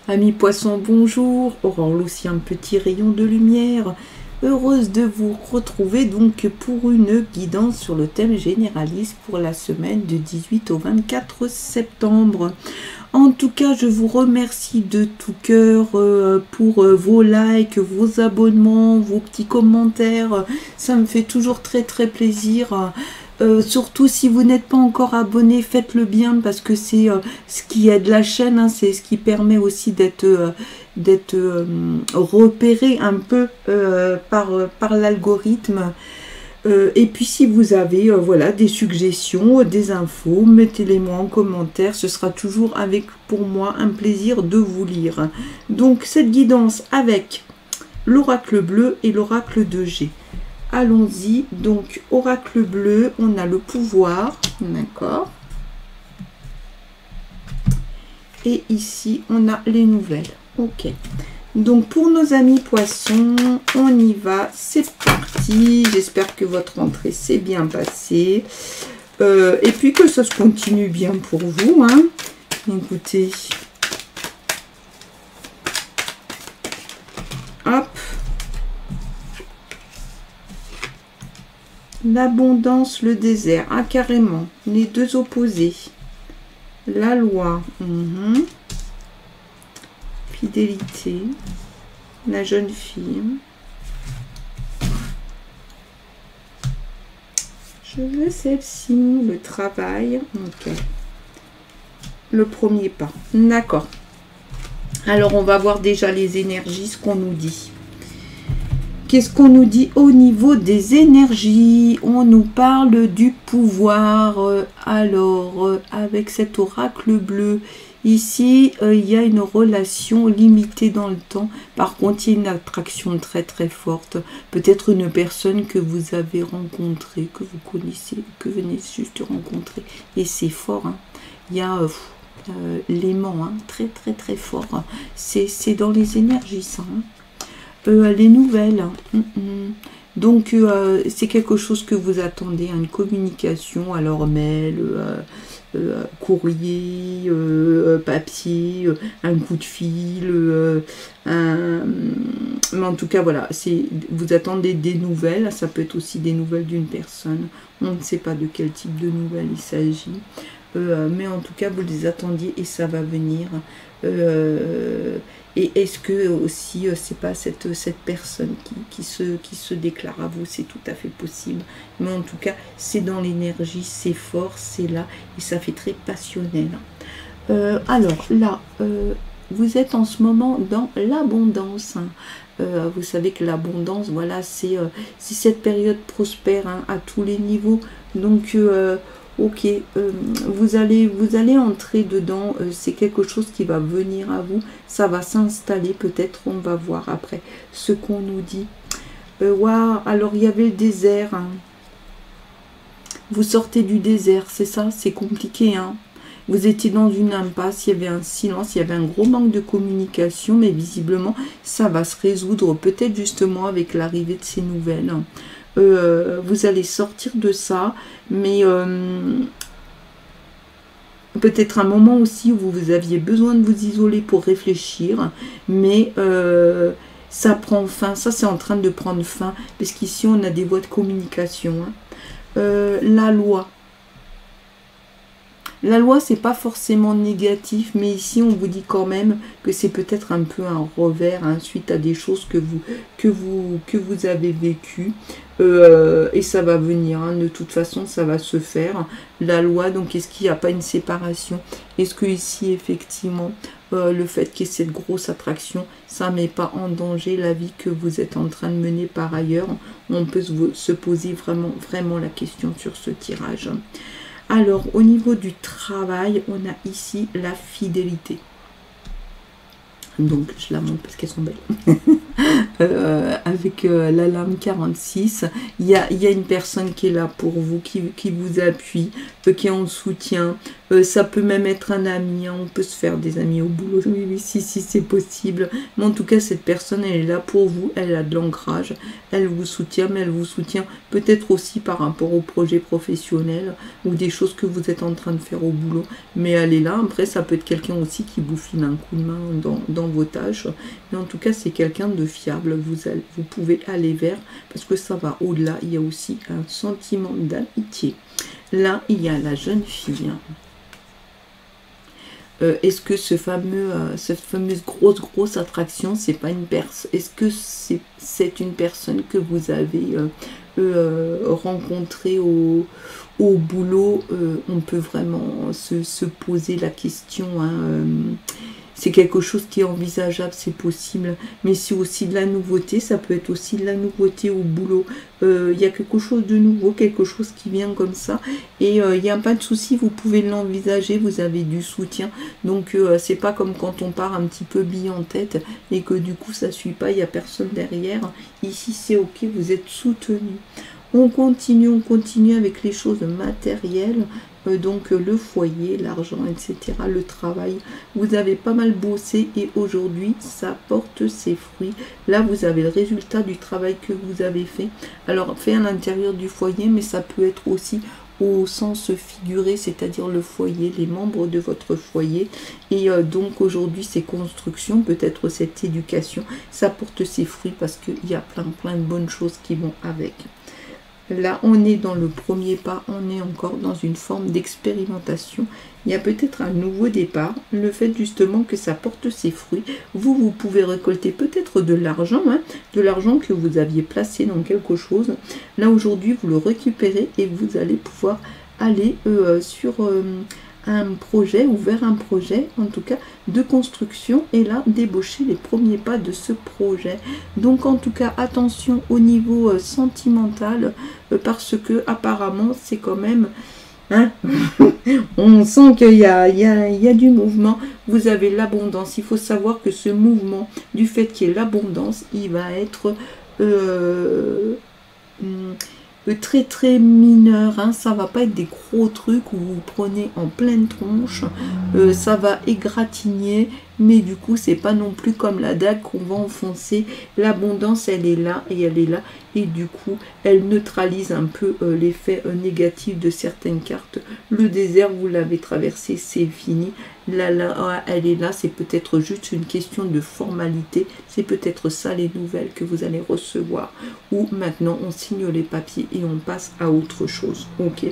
Amis poissons, bonjour. Aurore aussi un petit rayon de lumière. Heureuse de vous retrouver donc pour une guidance sur le thème généraliste pour la semaine du 18 au 24 septembre. En tout cas, je vous remercie de tout cœur pour vos likes, vos abonnements, vos petits commentaires. Ça me fait toujours très plaisir. Surtout si vous n'êtes pas encore abonné, faites-le bien parce que c'est ce qui aide la chaîne, hein, c'est ce qui permet aussi d'être repéré un peu par l'algorithme. Et puis si vous avez voilà, des suggestions, des infos, mettez-les-moi en commentaire, ce sera toujours avec pour moi un plaisir de vous lire. Donc cette guidance avec l'oracle bleu et l'oracle de G. Allons-y, donc oracle bleu, on a le pouvoir, d'accord. Et ici, on a les nouvelles. Ok. Donc pour nos amis poissons, on y va, c'est parti. J'espère que votre rentrée s'est bien passée. Et puis que ça se continue bien pour vous. Hein. Écoutez. Hop. L'abondance, le désert. Ah, carrément. Les deux opposés. La loi. Fidélité. La jeune fille. Je veux celle-ci. Le travail. Ok. Le premier pas. D'accord. Alors, on va voir déjà les énergies, ce qu'on nous dit. Qu'est-ce qu'on nous dit au niveau des énergies? On nous parle du pouvoir. Alors, avec cet oracle bleu, ici, il y a une relation limitée dans le temps. Par contre, il y a une attraction très forte. Peut-être une personne que vous avez rencontrée, que vous connaissez, que vous venez juste de rencontrer. Et c'est fort. Hein. Il y a l'aimant, hein, très fort. C'est dans les énergies, ça. Hein. Les nouvelles. Donc, c'est quelque chose que vous attendez, hein, une communication, alors mail, courrier, papier, un coup de fil, mais en tout cas, voilà, vous attendez des nouvelles, ça peut être aussi des nouvelles d'une personne, on ne sait pas de quel type de nouvelles il s'agit, mais en tout cas, vous les attendiez et ça va venir. Et est-ce que aussi c'est pas cette personne qui se déclare à vous, c'est tout à fait possible, mais en tout cas c'est dans l'énergie, c'est fort, c'est là et ça fait très passionnel. Alors là vous êtes en ce moment dans l'abondance, hein. Vous savez que l'abondance, voilà, c'est cette période prospère, hein, à tous les niveaux, donc ok, vous allez entrer dedans, c'est quelque chose qui va venir à vous, ça va s'installer peut-être, on va voir après ce qu'on nous dit. Waouh, alors il y avait le désert, hein. Vous sortez du désert, c'est ça, c'est compliqué, hein. Vous étiez dans une impasse, il y avait un silence, il y avait un gros manque de communication, mais visiblement ça va se résoudre peut-être justement avec l'arrivée de ces nouvelles, hein. Vous allez sortir de ça, mais peut-être un moment aussi où vous aviez besoin de vous isoler pour réfléchir, mais ça prend fin, ça c'est en train de prendre fin, parce qu'ici on a des voies de communication, hein. La loi. La loi, c'est pas forcément négatif, mais ici, on vous dit quand même que c'est peut-être un peu un revers, hein, suite à des choses que vous avez vécues. Et ça va venir, hein, de toute façon, ça va se faire. La loi, donc, est-ce qu'il n'y a pas une séparation? Est-ce que ici, effectivement, le fait qu'il y ait cette grosse attraction, ça ne met pas en danger la vie que vous êtes en train de mener par ailleurs? On peut se poser vraiment la question sur ce tirage. Alors, au niveau du travail, on a ici la fidélité. Donc, je la montre parce qu'elles sont belles. avec la lame 46. Il y a une personne qui est là pour vous, qui vous appuie, qui est en soutien. Ça peut même être un ami, hein, on peut se faire des amis au boulot, oui, oui, si, c'est possible. Mais en tout cas, cette personne, elle est là pour vous, elle a de l'ancrage, elle vous soutient, mais elle vous soutient peut-être aussi par rapport au projet professionnel ou des choses que vous êtes en train de faire au boulot. Mais elle est là, après, ça peut être quelqu'un aussi qui vous file un coup de main dans vos tâches. Mais en tout cas, c'est quelqu'un de fiable, vous pouvez aller vers, parce que ça va au-delà, il y a aussi un sentiment d'amitié. Là, il y a la jeune fille. Est-ce que cette fameuse grosse attraction, c'est pas une personne? Est-ce que c'est une personne que vous avez rencontrée au boulot? On peut vraiment se poser la question. Hein, c'est quelque chose qui est envisageable, c'est possible. Mais c'est aussi de la nouveauté, ça peut être aussi de la nouveauté au boulot. Il y a quelque chose de nouveau, quelque chose qui vient comme ça. Et il n'y a pas de souci, vous pouvez l'envisager, vous avez du soutien. Donc c'est pas comme quand on part un petit peu bille en tête et que du coup ça ne suit pas, il n'y a personne derrière. Ici c'est ok, vous êtes soutenu. On continue avec les choses matérielles. Donc le foyer, l'argent, etc., le travail, vous avez pas mal bossé et aujourd'hui ça porte ses fruits. Là vous avez le résultat du travail que vous avez fait, alors fait à l'intérieur du foyer, mais ça peut être aussi au sens figuré, c'est-à-dire le foyer, les membres de votre foyer. Et donc aujourd'hui ces constructions, peut-être cette éducation, ça porte ses fruits parce qu'il y a plein de bonnes choses qui vont avec. Là, on est dans le premier pas, on est encore dans une forme d'expérimentation. Il y a peut-être un nouveau départ, le fait justement que ça porte ses fruits. Vous pouvez récolter peut-être de l'argent, hein, de l'argent que vous aviez placé dans quelque chose. Là, aujourd'hui, vous le récupérez et vous allez pouvoir aller sur un projet ou vers un projet, en tout cas, de construction, et là, débaucher les premiers pas de ce projet. Donc, en tout cas, attention au niveau sentimental, parce que apparemment, c'est quand même... Hein on sent qu'il y a du mouvement, vous avez l'abondance. Il faut savoir que ce mouvement, du fait qu'il y ait l'abondance, il va être... très mineur, hein. Ça va pas être des gros trucs où vous prenez en pleine tronche, ça va égratigner, mais du coup c'est pas non plus comme la dague qu'on va enfoncer. L'abondance elle est là et elle est là, et du coup elle neutralise un peu l'effet négatif de certaines cartes. Le désert, vous l'avez traversé, c'est fini. Là, elle est là, c'est peut-être juste une question de formalité, c'est peut-être ça les nouvelles que vous allez recevoir, ou maintenant on signe les papiers et on passe à autre chose. Ok,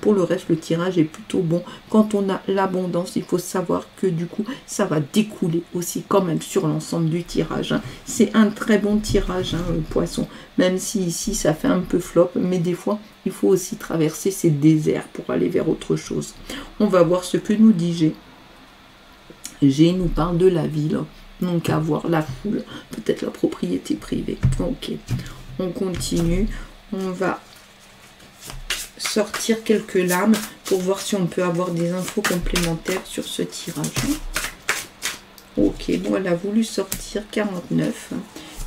pour le reste, le tirage est plutôt bon. Quand on a l'abondance, il faut savoir que du coup ça va découler aussi quand même sur l'ensemble du tirage, hein. C'est un très bon tirage, hein, le poisson, même si ici ça fait un peu flop, mais des fois il faut aussi traverser ces déserts pour aller vers autre chose. On va voir ce que nous dit G. G nous parle de la ville, donc à voir la foule, peut-être la propriété privée. Ok, on continue. On va sortir quelques lames pour voir si on peut avoir des infos complémentaires sur ce tirage. Ok, bon, elle a voulu sortir 49.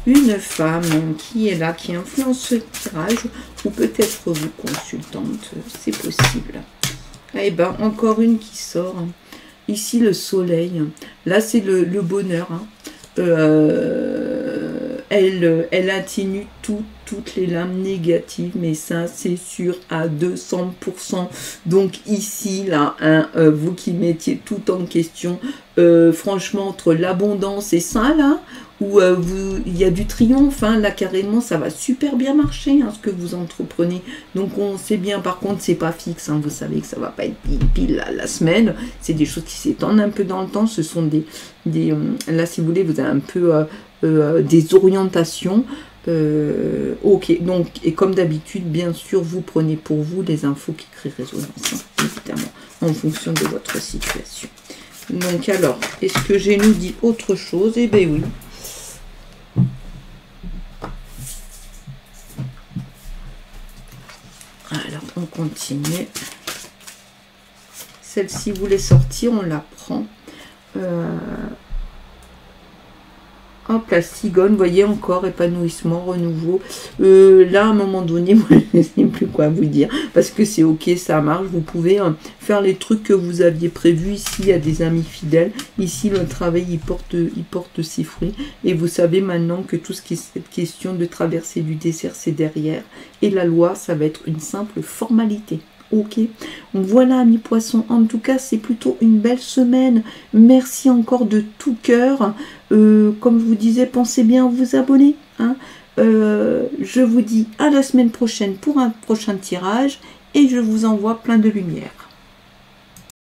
Une femme qui est là, qui influence ce tirage, ou peut-être vous consultante, c'est possible. Eh ben, encore une qui sort. Ici, le soleil. Là, c'est le bonheur. Hein. Elle atténue toutes les lames négatives, mais ça, c'est sûr à 200%. Donc ici, là, hein, vous qui mettiez tout en question, franchement, entre l'abondance et ça, là, où il y a du triomphe, hein, là carrément ça va super bien marcher, hein, ce que vous entreprenez. Donc on sait bien, par contre c'est pas fixe, hein, vous savez que ça va pas être pile la semaine, c'est des choses qui s'étendent un peu dans le temps, ce sont là si vous voulez, vous avez un peu des orientations. Ok, donc, et comme d'habitude, bien sûr, vous prenez pour vous les infos qui créent résonance, hein, évidemment, en fonction de votre situation. Donc alors, est-ce que j'ai nous dit autre chose? Eh bien oui. Alors, on continue. Celle-ci voulait sortir, on la prend. Hop, place Sigone, vous voyez, encore épanouissement, renouveau. Là, à un moment donné, moi, je ne sais plus quoi vous dire, parce que c'est ok, ça marche. Vous pouvez faire les trucs que vous aviez prévus. Ici, il y a des amis fidèles. Ici, le travail, il porte ses fruits. Et vous savez maintenant que tout ce qui est cette question de traverser du désert, c'est derrière. Et la loi, ça va être une simple formalité. Ok, donc voilà, amis poissons, en tout cas c'est plutôt une belle semaine. Merci encore de tout cœur. Comme je vous disais, pensez bien à vous abonner, hein. Je vous dis à la semaine prochaine pour un prochain tirage et je vous envoie plein de lumière.